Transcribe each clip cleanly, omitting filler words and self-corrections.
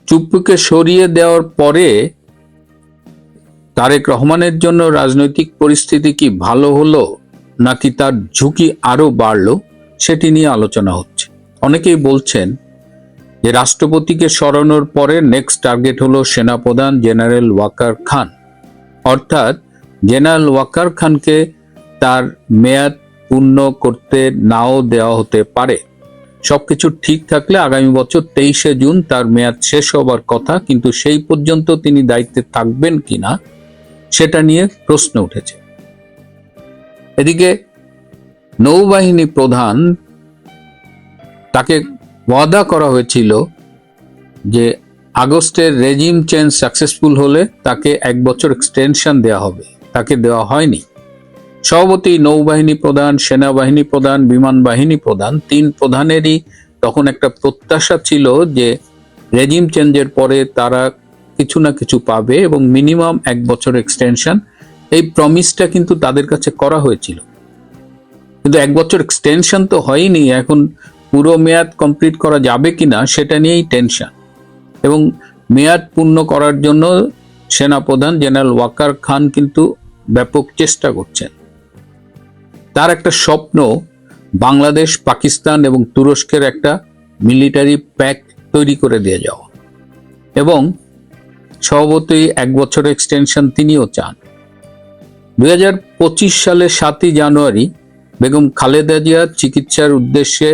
চুপ্পুকে সরিয়ে দেওয়ার পরে তারেক রহমানের জন্য রাজনৈতিক পরিস্থিতি কি ভালো হলো নাকি তার ঝুঁকি আরো বাড়লো সেটি নিয়ে আলোচনা হচ্ছে। অনেকেই বলছেন যে রাষ্ট্রপতিকে সরানোর পরে নেক্সট টার্গেট হলো সেনাপ্রধান জেনারেল ওয়াকার খান, অর্থাৎ জেনারেল ওয়াকার খানকে তার মেয়াদ পূর্ণ করতে নাও দেওয়া হতে পারে। সবকিছু ঠিক থাকলে আগামী বছর 23শে জুন তার মেয়াদ শেষ হবার কথা, কিন্তু সেই পর্যন্ত তিনি দায়িত্বে থাকবেন কিনা সেটা নিয়ে প্রশ্ন উঠেছে। এদিকে নৌবাহিনী প্রধান, তাকে ওয়াদা করা হয়েছিল যে আগস্টের রেজিম চেঞ্জ সাকসেসফুল হলে তাকে 1 বছর এক্সটেনশন দেওয়া হবে, তাকে দেওয়া হয়নি। সভাপতি, নৌবাহিনী প্রধান, সেনাবাহিনী প্রধান, বিমান বাহিনী প্রধান, 3 প্রধানেরই তখন একটা প্রত্যাশা ছিল যে রেজিম চেঞ্জের পরে তারা কিছু না কিছু পাবে এবং মিনিমাম 1 বছর এক্সটেনশন, এই প্রমিসটা কিন্তু তাদের কাছে করা হয়েছিল। কিন্তু 1 বছর এক্সটেনশন তো হয়নি, এখন পুরো মেয়াদ কমপ্লিট করা যাবে কিনা সেটা নিয়েই টেনশন। এবং মেয়াদ পূর্ণ করার জন্য সেনাপ্রধান জেনারেল ওয়াকার খান কিন্তু ব্যাপক চেষ্টা করছেন। তার একটা স্বপ্ন বাংলাদেশ, পাকিস্তান এবং তুরস্কের একটা মিলিটারি প্যাক তৈরি করে দিয়ে যাওয়া, এবং সভাপতি 1 বছর এক্সটেনশন তিনিও চান। 2025 সালের 7ই জানুয়ারি বেগম খালেদা জিয়া চিকিৎসার উদ্দেশ্যে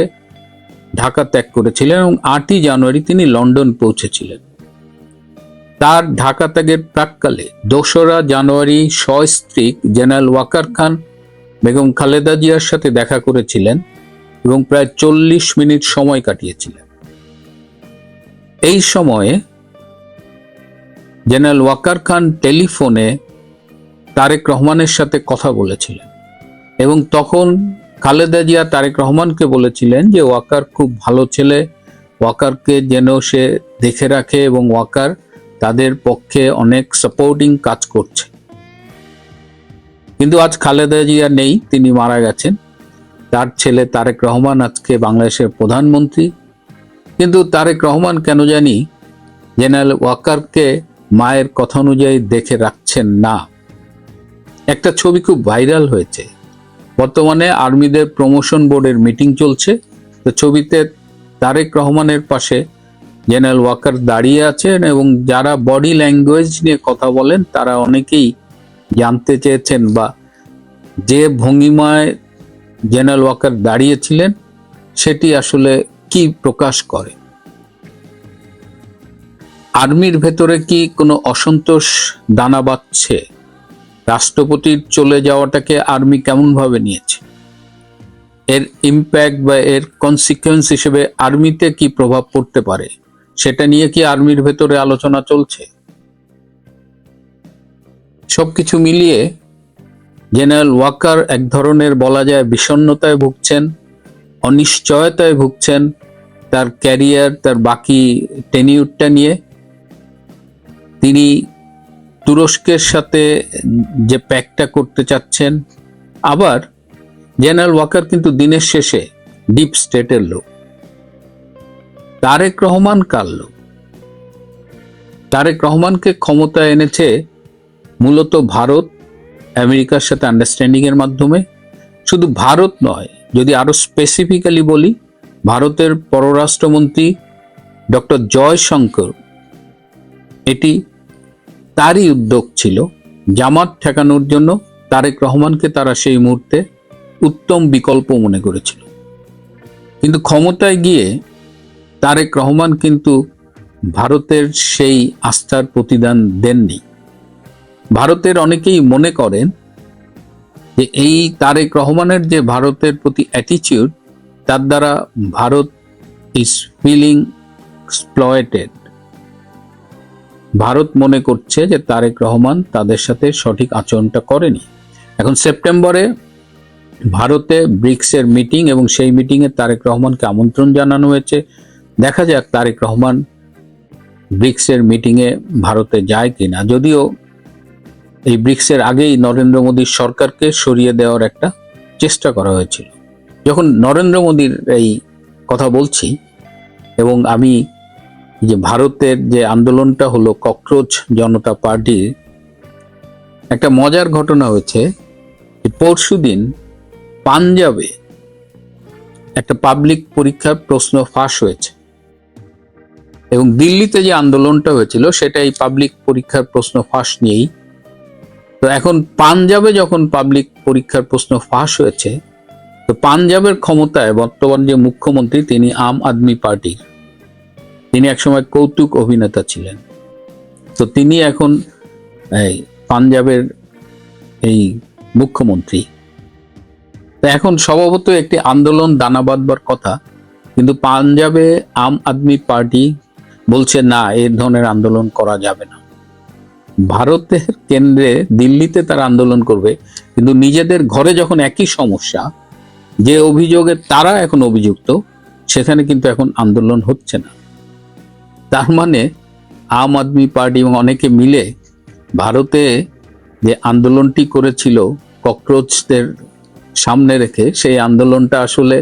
ঢাকা ত্যাগ করেছিলেন এবং 8ই জানুয়ারি তিনি লন্ডন পৌঁছেছিলেন। তার ঢাকা ত্যাগের প্রাক্কালে 2রা জানুয়ারি সস্ত্রীক জেনারেল ওয়াকার খান বেগম খালেদা জিয়ার সাথে দেখা করেছিলেন এবং প্রায় 40 মিনিট সময় কাটিয়েছিলেন। এই সময়ে জেনারেল ওয়াকার খান টেলিফোনে তারেক রহমানের সাথে কথা বলেছিলেন এবং তখন খালেদা জিয়া তারেক রহমানকে বলেছিলেন যে ওয়াকার খুব ভালো ছেলে, ওয়াকারকে যেন সে দেখে রাখে এবং ওয়াকার তাদের পক্ষে অনেক সাপোর্টিং কাজ করছে। কিন্তু আজ খালেদা জিয়া নেই, তিনি মারা গেছেন। তার ছেলে তারেক রহমান আজকে বাংলাদেশের প্রধানমন্ত্রী, কিন্তু তারেক রহমান কেন জানি জেনারেল ওয়াকারকে মায়ের কথা অনুযায়ী দেখে রাখছেন না। একটা ছবি খুব ভাইরাল হয়েছে, বর্তমানে আর্মিদের প্রমোশন বোর্ডের মিটিং চলছে, তো ছবিতে তারেক রহমানের পাশে জেনারেল ওয়াকার দাঁড়িয়ে আছেন এবং যারা বডি ল্যাঙ্গুয়েজ নিয়ে কথা বলেন তারা অনেকেই জানতে চেয়েছেন বা যে ভঙ্গিমায় জেনারেল ওয়াকার দাঁড়িয়েছিলেন সেটি আসলে কি প্রকাশ করে। আর্মির ভেতরে কি কোনো অসন্তোষ দানা বাঁধছে? রাষ্ট্রপতির চলে যাওয়াটাকে আর্মি কেমন ভাবে নিয়েছে? এর ইম্প্যাক্ট বা এর কনসিকুয়েন্স হিসেবে আর্মিতে কি প্রভাব পড়তে পারে সেটা নিয়ে কি আর্মির ভেতরে আলোচনা চলছে? সবকিছু মিলিয়ে জেনারেল ওয়াকার এক ধরনের বলা যায় বিষণ্ণতায় ভুগছেন, অনিশ্চয়তায় ভুগছেন তার ক্যারিয়ার, তার বাকি টেনিউরটা নিয়ে। তিনি তুরস্কের সাথে যে প্যাকটা করতে চাচ্ছেন, আবার জেনারেল ওয়াকার কিন্তু দিনের শেষে ডিপ স্টেটের লোক। তারেক রহমান কার লোক? তারেক রহমানকে ক্ষমতায় এনেছে মূলত ভারত, আমেরিকার সাথে আন্ডারস্ট্যান্ডিং এর মাধ্যমে। শুধু ভারত নয়, যদি আরো স্পেসিফিক্যালি বলি, ভারতের পররাষ্ট্রমন্ত্রী ডক্টর জয়শঙ্কর, এটি তারই উদ্যোগ ছিল। জামাত ঠেকানোর জন্য তারেক রহমানকে তারা সেই মুহূর্তে উত্তম বিকল্প মনে করেছিল। কিন্তু ক্ষমতায় গিয়ে তারেক রহমান কিন্তু ভারতের সেই আস্থার প্রতিদান দেননি। ভারতের অনেকেই মনে করেন যে এই তারেক রহমানের যে ভারতের প্রতি অ্যাটিটিউড, তার দ্বারা Bharat is feeling exploited. Bharat মনে করছে যে তারেক রহমান তাদের সাথে সঠিক আচরণটা করেনি। এখন সেপ্টেম্বরে ভারতে ব্রিক্সের মিটিং এবং সেই মিটিংয়ে তারেক রহমানকে আমন্ত্রণ জানানো হয়েছে। দেখা যাক তারেক রহমান ব্রিক্সের মিটিংয়ে ভারতে যায় কিনা। যদিও এই ব্রিক্সের আগেই নরেন্দ্র মোদীর সরকারকে সরিয়ে দেওয়ার একটা চেষ্টা করা হয়েছিল। যখন নরেন্দ্র মোদীর এই কথা বলছি এবং আমি যে ভারতের যে আন্দোলনটা হলো ককরোচ জনতা পার্টির, একটা মজার ঘটনা হয়েছে। পরশুদিন পাঞ্জাবে একটা পাবলিক পরীক্ষার প্রশ্ন ফাঁস হয়েছে, এবং দিল্লিতে যে আন্দোলনটা হয়েছিল সেটা এই পাবলিক পরীক্ষার প্রশ্ন ফাঁস নিয়েই। তো এখন পাঞ্জাবে যখন পাবলিক পরীক্ষার প্রশ্ন ফাঁস হয়েছে, তো পাঞ্জাবের ক্ষমতায় বর্তমান যে মুখ্যমন্ত্রী তিনি আম আদমি পার্টির, তিনি একসময় কৌতুক অভিনেতা ছিলেন। তো তিনি এখন এই পাঞ্জাবের এই মুখ্যমন্ত্রী। তো এখন স্বভাবত একটি আন্দোলন দানা বাঁধবার কথা, কিন্তু পাঞ্জাবে আম আদমি পার্টি বলছে না, এই ধরনের আন্দোলন করা যাবে না। ভারতের কেন্দ্রে দিল্লিতে তারা আন্দোলন করবে, কিন্তু নিজেদের ঘরে যখন একই সমস্যা, যে অভিযোগে তারা এখন অভিযুক্ত, সেখানে কিন্তু এখন আন্দোলন হচ্ছে না। তার মানে আম আদমি পার্টি এবং অনেকে মিলে ভারতে যে আন্দোলনটি করেছিল ককরোচদের সামনে রেখে, সেই আন্দোলনটা আসলে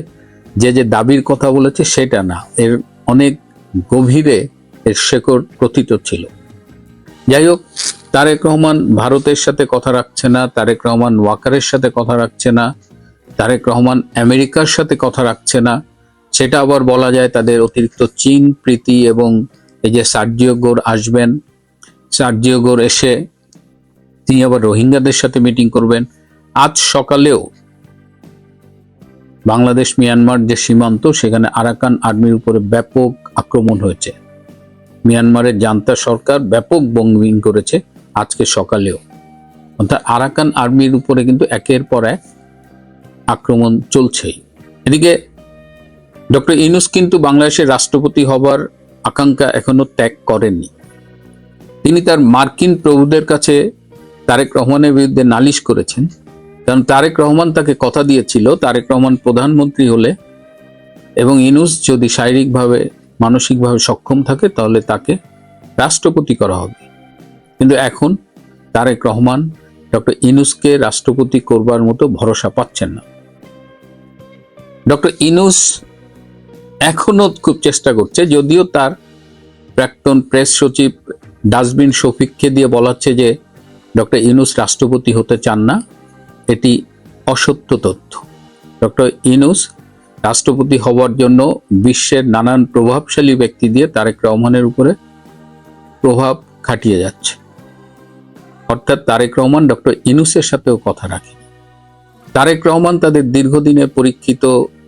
যে যে দাবির কথা বলেছে সেটা না, এর অনেক গভীরে এর শেকড় প্রথিত ছিল। যাই হোক, তারেক রহমান ভারতের সাথে কথা রাখছে না, তারেক রহমান ওয়াকারের সাথে কথা রাখছে না, তারেক রহমান আমেরিকার সাথে কথা রাখছে না। সেটা আবার বলা যায় তাদের অতিরিক্ত চীন প্রীতি, এবং এই যে সার্জিও গোর আসবেন, সার্জিও গোর এসে তিনি আবার রোহিঙ্গাদের সাথে মিটিং করবেন। আজ সকালেও বাংলাদেশ মিয়ানমার যে সীমান্ত, সেখানে আরাকান আর্মির উপরে ব্যাপক আক্রমণ হয়েছে। মিয়ানমারের জান্তা সরকার ব্যাপক বোমবিং করেছে আজকে সকালেও। অর্থাৎ আরাকান আর্মির উপরে কিন্তু একের পর এক আক্রমণ চলছেই। এদিকে ডক্টর ইউনূস কিন্তু বাংলাদেশের রাষ্ট্রপতি হবার আকাঙ্ক্ষা এখনো ত্যাগ করেননি। তিনি তার মার্কিন প্রভুদের কাছে তারেক রহমানের বিরুদ্ধে নালিশ করেছেন, কারণ তারেক রহমান তাকে কথা দিয়েছিল তারেক রহমান প্রধানমন্ত্রী হলে এবং ইউনূস যদি শারীরিকভাবে মানসিকভাবে সক্ষম থাকে তাহলে তাকে রাষ্ট্রপতি করা হবে। কিন্তু এখন তারেক রহমান ডক্টর ইউনূসকে রাষ্ট্রপতি করবার মতো ভরসা পাচ্ছেন না। ডক্টর ইউনূস এখনো খুব চেষ্টা করছে, যদিও তার প্রাক্তন প্রেস সচিব ডাস্টবিন শফিককে দিয়ে বলাচ্ছে যে ডক্টর ইউনূস রাষ্ট্রপতি হতে চান না। এটি অসত্য তথ্য। ডক্টর ইউনূস রাষ্ট্রপতি হওয়ার জন্য বিশ্বের নানান প্রভাবশালী ব্যক্তি দিয়ে তারেক রহমানের উপরে প্রভাব খাটিয়ে যাচ্ছে। অর্থাৎ তারেক রহমান ডক্টর ইউনূসের সাথেও কথা রাখে। তারেক রহমান তাদের দীর্ঘদিনের পরীক্ষিত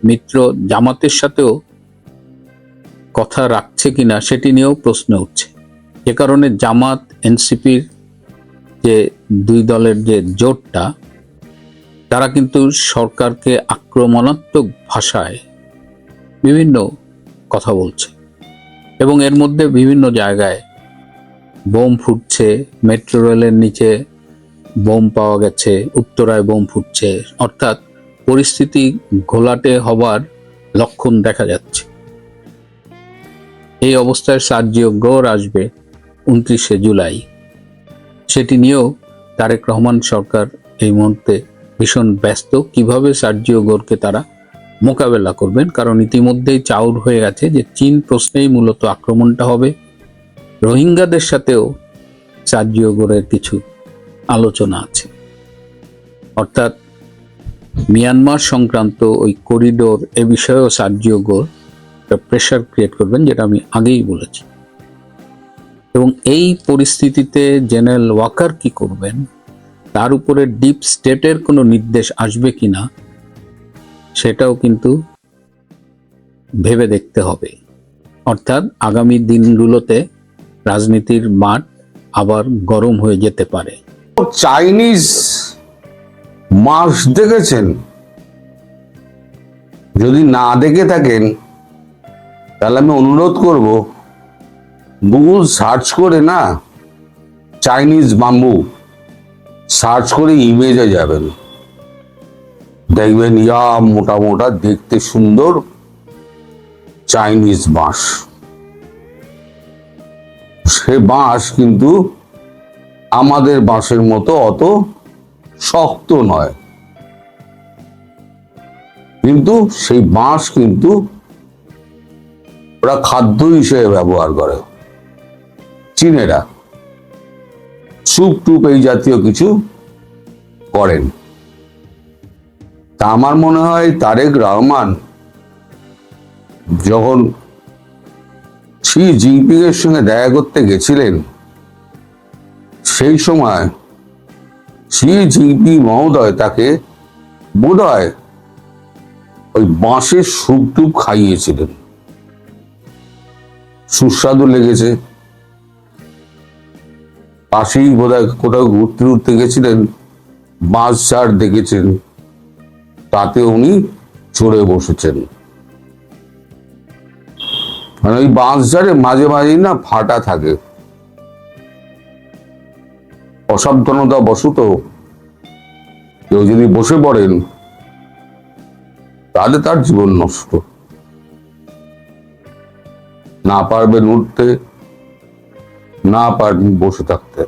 মিত্র জামাতের সাথেও কথা রাখছে কিনা সেটি নিয়েও প্রশ্ন উঠছে। যে কারণে জামাত এনসিপির যে দুই দলের যে জোটটা, তারা কিন্তু সরকারকে আক্রমণাত্মক ভাষায় বিভিন্ন কথা বলছে, এবং এর মধ্যে বিভিন্ন জায়গায় বোম ফুটছে। মেট্রো রেলের নিচে বোম পাওয়া গেছে, উত্তরায় বোম ফুটছে। অর্থাৎ পরিস্থিতি ঘোলাটে হবার লক্ষণ দেখা যাচ্ছে। এই অবস্থায় সার্জিও গোর আসবে 29শে জুলাই। সেটি নিয়েও তারেক রহমান সরকার এই মুহূর্তে ভীষণ ব্যস্ত, কিভাবে সার্জিও গোরকে তারা মোকাবেলা করবেন। কারণ ইতিমধ্যেই চাউর হয়ে গেছে যে চীন প্রশ্নেই মূলত আক্রমণটা হবে। রোহিঙ্গাদের সাথেও সার্জিও গোরের কিছু আলোচনা আছে। অর্থাৎ মিয়ানমার সংক্রান্ত ওই করিডোর, এ বিষয়েও সার্জিও গোর প্রেশার ক্রিয়েট করবেন, যেটা আমি আগেই বলেছি। এবং এই পরিস্থিতিতে জেনারেল ওয়াকার কি করবেন, তার উপরে ডিপ স্টেটের কোনো নির্দেশ আসবে কিনা, সেটাও কিন্তু ভেবে দেখতে হবে। অর্থাৎ আগামী দিনগুলোতে রাজনীতির মাঠ আবার গরম হয়ে যেতে পারে। চাইনিজ মাছ দেখেছেন? যদি না দেখে থাকেন তাহলে আমি অনুরোধ করব, গুগল সার্চ করে না চাইনিজ বাম্বু সার্চ করে ইমেজে যাবেন, দেখবেন ইয়া মোটা মোটা দেখতে সুন্দর চাইনিজ বাঁশ। সে বাঁশ কিন্তু আমাদের বাঁশের মতো অত শক্ত নয়, কিন্তু সেই বাঁশ কিন্তু ওরা খাদ্য হিসেবে ব্যবহার করে। চীনেরা স্যুপ টুপ এই জাতীয় কিছু করেন। তা আমার মনে হয় তারেক রহমান যখন শি জিনপিং এর সঙ্গে দেখা করতে গেছিলেন, সেই সময় শি জিনপিং মহোদয় তাকে বোধহয় ওই বাঁশের স্যুপ টুপ খাইয়েছিলেন। সুস্বাদু লেগেছে। পাশেই বোধহয় কোথাও ঘুরতে ঘুরতে গেছিলেন, বাঁশ ঝাড় দেখেছেন, তাতে উনি চড়ে বসেছেন। মানে ওই বাঁশ ঝাড়ে মাঝে মাঝেই না ফাটা থাকে। অসাবধানতা বশত কেউ যদি বসে পড়েন তাহলে তার জীবন নষ্ট। না পারবেন উঠতে, না পারবেন বসে থাকতে।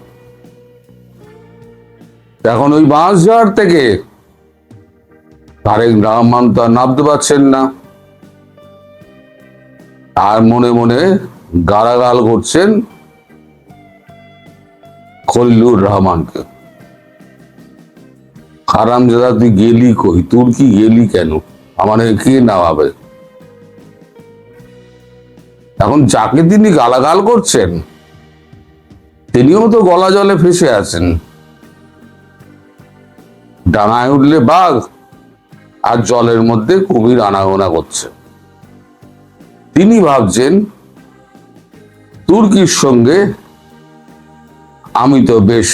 এখন ওই বাঁশঝাড় থেকে তারেক রহমান তো আর নামতে পারছেন না, আর মনে মনে গালাগাল করছেন খলিলুর রহমানকে। হারামজাদা তুই গেলি কই, তোর কি গেলি কেন, আমার কে নামাবে? এখন যাকে তিনি গালাগাল করছেন তিনিও তো গলা জলে ফেসে আছেন। ডাঙায় উঠলে বাঘ আর জলের মধ্যে কুমির আনাগোনা করছে। তিনি ভাবছেন তুর্কির সঙ্গে আমি তো বেশ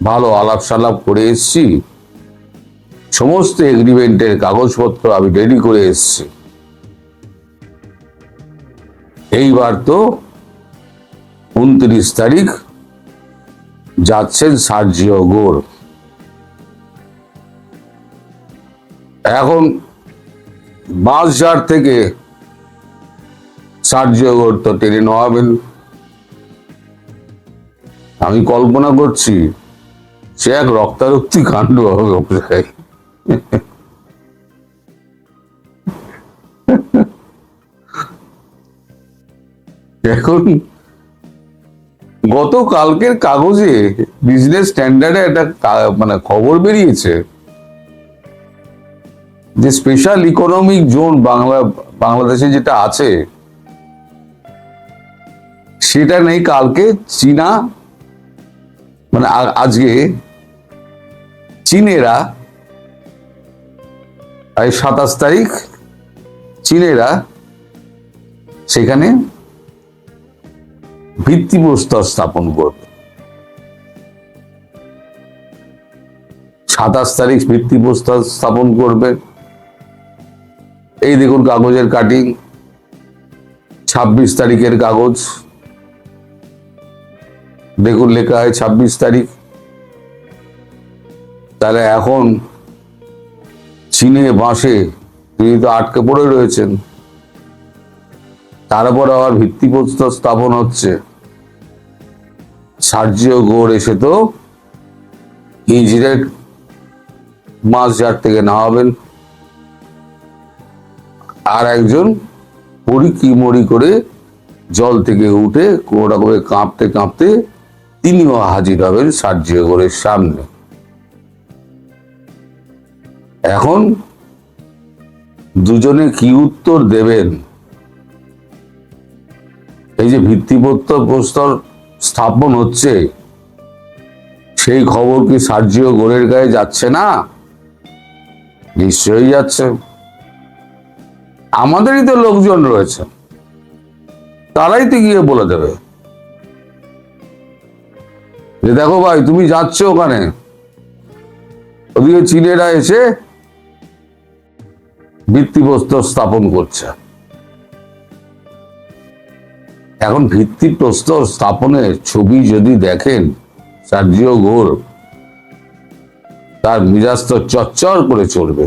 ভালো আলাপ সালাপ করে এসেছি, সমস্ত এগ্রিমেন্টের কাগজপত্র আমি রেডি করে এসেছি, এইবার তো 29 তারিখ যাচ্ছেন সার্জিও গোর। এখন বাঁশঝাড় থেকে সার্জিও গোর তো টেনে নেওয়াবেন। আমি কল্পনা করছি সে এক রক্তারক্তি কাণ্ড হবে। এখন গতকালকের কাগজে বিজনেস স্ট্যান্ডার্ডে একটা মানে খবর বেরিয়েছে যে স্পেশাল ইকোনমিক জোন বাংলাদেশে যেটা আছে সেটা নেই। কালকে চীনা মানে আজকে চীনেরা 27 তারিখ চীনেরা সেখানে ভিত্তিপ্রস্তর স্থাপন করবে। 27 তারিখ ভিত্তিপ্রস্তর স্থাপন করবে। এই দেখুন কাগজের কাটিং, 26 তারিখের কাগজ, দেখুন লেখা হয় 26 তারিখ। তাহলে এখন চীনে বাঁশে তিনি তো আটকে পড়ে রয়েছেন, তারপর আবার ভিত্তিপ্রস্তর স্থাপন হচ্ছে। সার্জিও গোর এসে তো ইঞ্জিনের বাঁশঝাড় থেকে নামাবেন, আর একজন পড়ি মরি করে জল থেকে উঠে কোনো রকমে কাঁপতে কাঁপতে তিনিও হাজির হবেন সার্জিও গোরের সামনে। এখন দুজনে কি উত্তর দেবেন? এই যে ভিত্তিপ্রস্তর স্থাপন হচ্ছে সেই খবর কি সার্জিও গোরের গায়ে যাচ্ছে না? নিশ্চয়ই যাচ্ছে। আমাদেরই তো লোকজন রয়েছে, তারাই তো গিয়ে বলে দেবে যে দেখো ভাই তুমি যাচ্ছ ওখানে, ওদিকে চীনেরা এসে ভিত্তিপ্রস্তর স্থাপন করছে। এখন ভিত্তিপ্রস্তর স্থাপনের ছবি যদি দেখেন সার্জিও গোর, তার মিজাজ তো চচ্চর করে চলবে।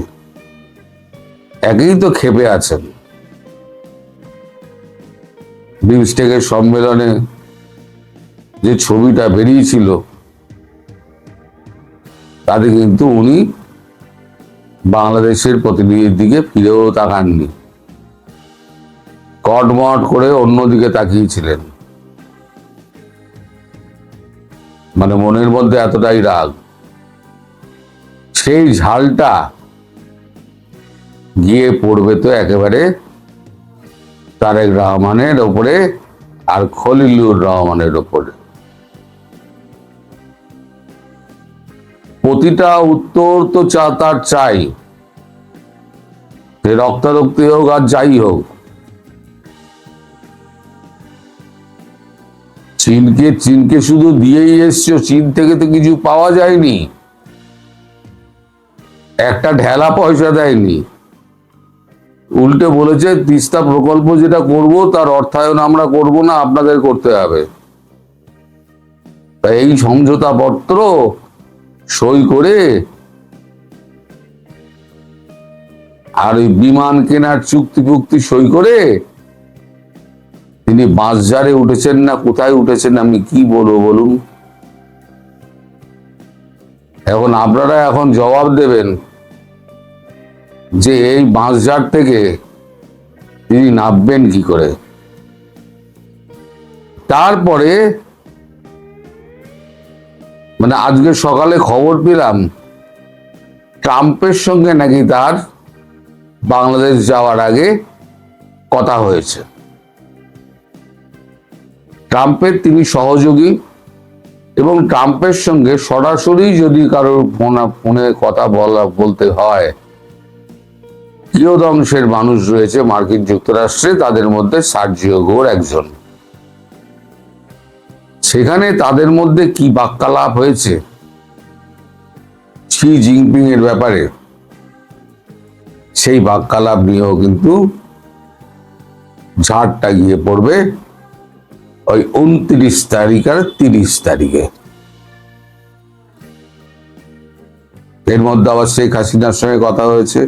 একই তো ক্ষেপে আছেন। বিমস্টেকের সম্মেলনে যে ছবিটা বেরিয়েছিল তাতে কিন্তু উনি বাংলাদেশের প্রতিনিধির দিকে ফিরেও তাকাননি। কটমট করে অন্যদিকে তাকিয়েছিলেন, মানে মনের মধ্যে এতটাই রাগ। সেই ঝালটা গিয়ে পড়বে তো একেবারে তারেক রহমানের ওপরে আর খলিলুর রহমানের ওপরে। প্রতিটা উত্তর তো তার চাই, সে রক্তারক্তি হোক আর যাই হোক। চীনকে শুধু দিয়েই এসছো, চীন থেকে তো কিছু পাওয়া যায়নি, একটা ঢেলা পয়সা দেয়নি। উল্টে বলেছে তিস্তা প্রকল্প যেটা করব তার অর্থায়ন আমরা করব না, আপনাদের করতে হবে। তাই এই সমঝোতা পত্র সই করে আর ওই বিমান কেনার চুক্তি সই করে তিনি বাঁশঝাড়ে উঠেছেন না কোথায় উঠেছেন, আমি কি বলবো বলুন। এখন আপনারা এখন জবাব দেবেন যে এই বাঁশঝাড় থেকে তিনি নামবেন কি করে। তারপরে মানে আজকে সকালে খবর পেলাম ট্রাম্পের সঙ্গে নাকি তার বাংলাদেশ যাওয়ার আগে কথা হয়েছে। ট্রাম্পের তিনি সহযোগী এবং ট্রাম্পের সঙ্গে সরাসরি যদি কারোর ফোনে কথা বলতে হয়, কিয়দংশের মানুষ রয়েছে মার্কিন যুক্তরাষ্ট্রে, তাদের মধ্যে সার্জিও গোর একজন। সেখানে তাদের মধ্যে কি বাক্যালাপ হয়েছে শি জিনপিং এর ব্যাপারে, সেই বাক্যালাপ নিয়েও কিন্তু ঝাড়টা গিয়ে পড়বে ওই 29 তারিখ আর 30 তারিখে। এর মধ্যে আবার শেখ হাসিনার সঙ্গে কথা হয়েছে,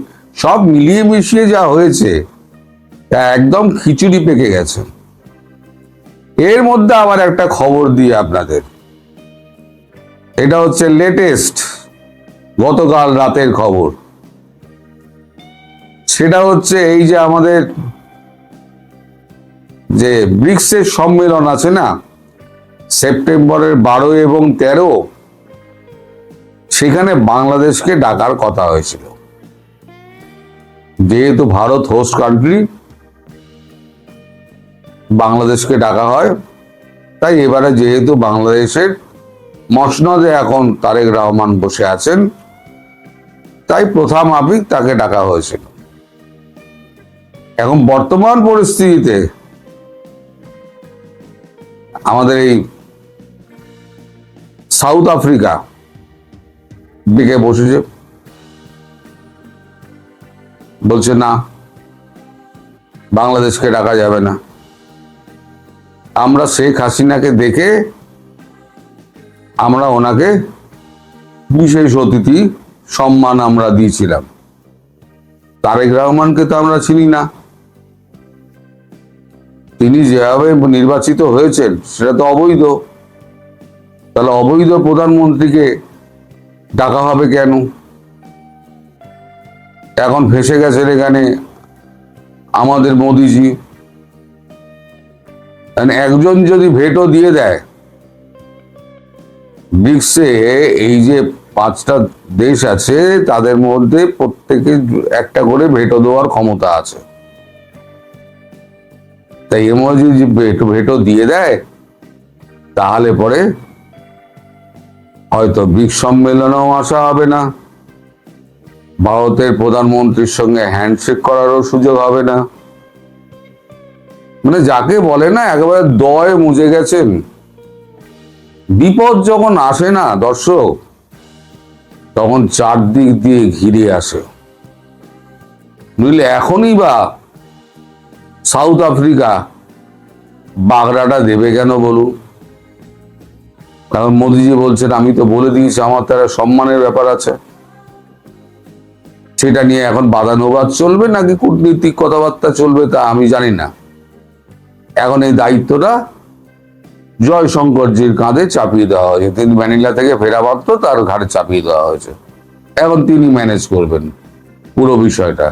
সব মিলিয়ে মিশিয়ে যা হয়েছে তা একদম খিচুড়ি পেকে গেছে। এর মধ্যে আবার একটা খবর দিয়ে আপনাদের, এটা হচ্ছে লেটেস্ট গতকাল রাতের খবর। সেটা হচ্ছে এই যে আমাদের যে ব্রিক্সের সম্মেলন আছে না, সেপ্টেম্বরের 12 এবং 13, সেখানে বাংলাদেশকে ডাকার কথা হয়েছিল। যেহেতু ভারত হোস্ট কান্ট্রি, বাংলাদেশকে ডাকা হয়। তাই এবারে যেহেতু বাংলাদেশের মসনদে এখন তারেক রহমান বসে আছেন, তাই প্রথম মাফিক তাকে ডাকা হয়েছিল। এখন বর্তমান পরিস্থিতিতে আমাদের এই সাউথ আফ্রিকা দিকে বসেছে, বলছে না বাংলাদেশকে ডাকা যাবে না। আমরা শেখ হাসিনাকে দেখে আমরা ওনাকে বিশেষ অতিথি সম্মান আমরা দিয়েছিলাম, তারেক রহমানকে তো আমরা চিনি না। তিনি যেভাবে নির্বাচিত হয়েছেন সেটা তো অবৈধ, তাহলে অবৈধ প্রধানমন্ত্রীকে ডাকা হবে কেন? এখন ফেসে গেছেন এখানে আমাদের মোদিজি। একজন যদি ভেটো দিয়ে দেয়, ব্রিক্সে এই যে 5টা দেশ আছে তাদের মধ্যে প্রত্যেকে একটা করে ভেটো দেওয়ার ক্ষমতা আছে। তাই এর মধ্যে যদি ভেটো দিয়ে দেয় তাহলে পরে হয়তো ব্রিক্স সম্মেলনেও আসা হবে না, ভারতের প্রধানমন্ত্রীর সঙ্গে হ্যান্ডশেক করারও সুযোগ হবে না। মানে যাকে বলে না একেবারে দয়ে মুজে গেছেন। বিপদ যখন আসে না দর্শক, তখন চারদিক দিয়ে ঘিরে আসে। বুঝলে এখনই বা সাউথ আফ্রিকা বাগড়াটা দেবে কেন বলুন? কারণ মোদিজি বলছেন আমি তো বলে দিয়েছি আমার তারা সম্মানের ব্যাপার আছে। সেটা নিয়ে এখন বাদানুবাদ চলবে নাকি কূটনীতিক কথাবার্তা চলবে তা আমি জানি না। এখন এই দায়িত্বটা জয়শঙ্করজির কাঁধে চাপিয়ে দেওয়া হয়েছে। তিনি ম্যানিলা থেকে ফেরা মাত্র তার ঘাড়ে চাপিয়ে দেওয়া হয়েছে, এখন তিনি ম্যানেজ করবেন পুরো বিষয়টা।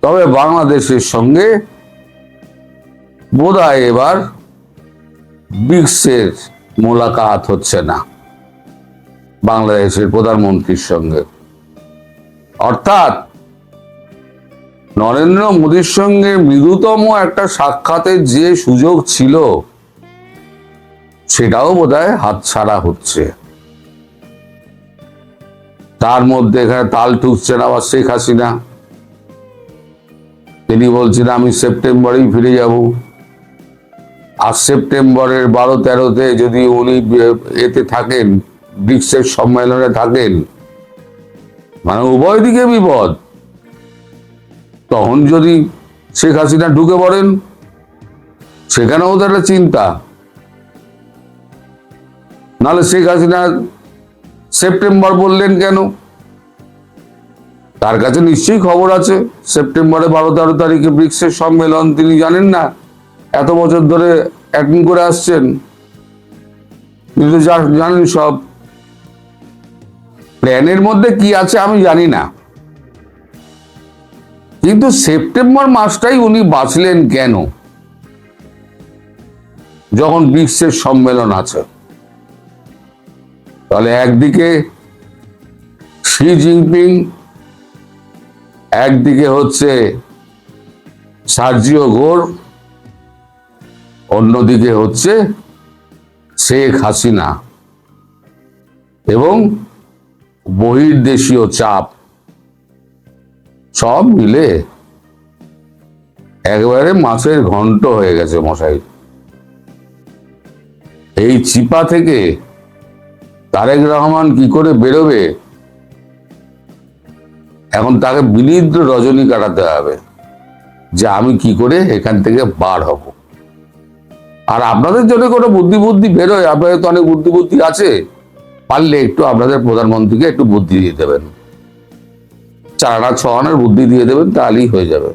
তবে বাংলাদেশের সঙ্গে বোধহয় এবার ব্রিক্সের মোলাকাত হচ্ছে না বাংলাদেশের প্রধানমন্ত্রীর সঙ্গে। অর্থাৎ নরেন্দ্র মোদীর সঙ্গে মৃদুতম একটা সাক্ষাতের যে সুযোগ ছিল সেটাও বোধহয় হাতছাড়া হচ্ছে। তার মধ্যে এখানে তাল ঠুকছেন আবার শেখ হাসিনা। তিনি বলছেন আমি সেপ্টেম্বরেই ফিরে যাব। আর সেপ্টেম্বরের 12-13-তে যদি উনি এতে থাকেন, ব্রিক্সের সম্মেলনে থাকেন, মানে উভয় দিকে বিপদ। তখন যদি শেখ হাসিনা ঢুকে পড়েন, সেখানেও তো একটা চিন্তা। নাহলে শেখ হাসিনা সেপ্টেম্বর বললেন কেন? তার কাছে নিশ্চয়ই খবর আছে সেপ্টেম্বরে 12-13 তারিখে ব্রিক্সের সম্মেলন। তিনি জানেন না? এত বছর ধরে অ্যাটেন্ড করে আসছেন, কিন্তু জানেন সব। প্ল্যানের মধ্যে কি আছে আমি জানি না, কিন্তু সেপ্টেম্বর মাসটাই উনি বাঁচলেন কেন, যখন ব্রিক্সের সম্মেলন আছে? তাহলে একদিকে শি জিনপিং, একদিকে হচ্ছে সার্জিও গোর, অন্যদিকে হচ্ছে শেখ হাসিনা, এবং বহির্দেশীয় চাপ, সব মিলে একেবারে মাছের ঘন্ট হয়ে গেছে মশাই। এই চিপা থেকে তারেক রহমান কি করে বেরোবে, এখন তাকে বিনিদ্র রজনী কাটাতে হবে যে আমি কি করে এখান থেকে বার হব। আর আপনাদের জন্য কোনো বুদ্ধি বেরোয়, আপনাদের তো অনেক বুদ্ধি আছে, পারলে একটু আপনাদের প্রধানমন্ত্রীকে একটু বুদ্ধি দিয়ে দেবেন, 4 আনা 6 আনার বুদ্ধি দিয়ে দেবেন, তাহলেই হয়ে যাবে।